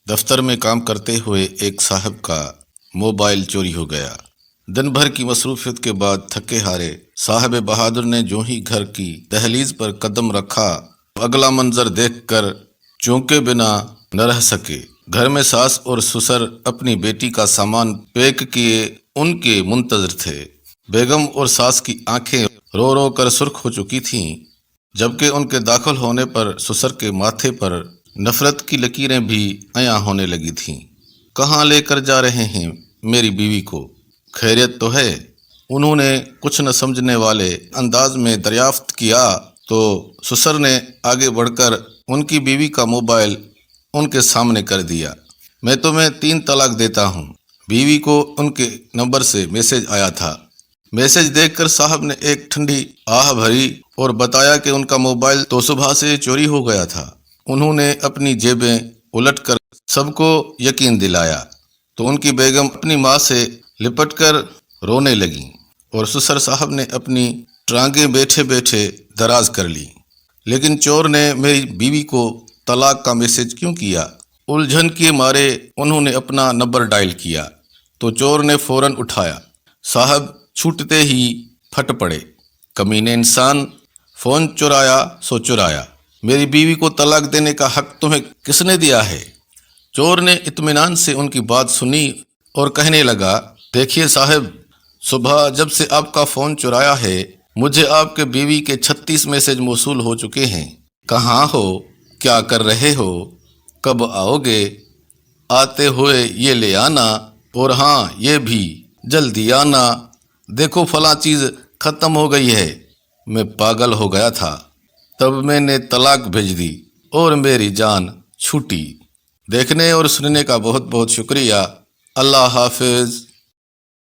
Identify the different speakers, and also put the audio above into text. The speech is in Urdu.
Speaker 1: دفتر میں کام کرتے ہوئے ایک صاحب کا موبائل چوری ہو گیا۔ دن بھر کی مصروفیت کے بعد تھکے ہارے صاحب بہادر نے جو ہی گھر کی دہلیز پر قدم رکھا، اگلا منظر دیکھ کر چونکے بنا نہ رہ سکے۔ گھر میں ساس اور سسر اپنی بیٹی کا سامان پیک کیے ان کے منتظر تھے۔ بیگم اور ساس کی آنکھیں رو رو کر سرخ ہو چکی تھیں، جبکہ ان کے داخل ہونے پر سسر کے ماتھے پر نفرت کی لکیریں بھی عیاں ہونے لگی تھیں۔ کہاں لے کر جا رہے ہیں میری بیوی کو؟ خیریت تو ہے؟ انہوں نے کچھ نہ سمجھنے والے انداز میں دریافت کیا تو سسر نے آگے بڑھ کر ان کی بیوی کا موبائل ان کے سامنے کر دیا۔ میں تمہیں 3 طلاق دیتا ہوں۔ بیوی کو ان کے نمبر سے میسج آیا تھا۔ میسج دیکھ کر صاحب نے ایک ٹھنڈی آہ بھری اور بتایا کہ ان کا موبائل تو صبح سے چوری ہو گیا تھا۔ انہوں نے اپنی جیبیں الٹ کر سب کو یقین دلایا تو ان کی بیگم اپنی ماں سے لپٹ کر رونے لگیں اور سسر صاحب نے اپنی ٹرانگیں بیٹھے بیٹھے دراز کر لی۔ لیکن چور نے میری بیوی کو طلاق کا میسج کیوں کیا؟ الجھن کے مارے انہوں نے اپنا نمبر ڈائل کیا تو چور نے فوراً اٹھایا۔ صاحب چھوٹتے ہی پھٹ پڑے۔ کمینے انسان، فون چرایا سو چرایا، میری بیوی کو طلاق دینے کا حق تمہیں کس نے دیا ہے؟ چور نے اطمینان سے ان کی بات سنی اور کہنے لگا، دیکھیے صاحب، صبح جب سے آپ کا فون چرایا ہے مجھے آپ کے بیوی کے 36 میسج موصول ہو چکے ہیں۔ کہاں ہو؟ کیا کر رہے ہو؟ کب آؤ گے؟ آتے ہوئے یہ لے آنا، اور ہاں یہ بھی جلدی آنا۔ دیکھو فلاں چیز ختم ہو گئی ہے۔ میں پاگل ہو گیا تھا، تب میں نے طلاق بھیج دی اور میری جان چھوٹی۔ دیکھنے اور سننے کا بہت بہت شکریہ۔ اللہ حافظ۔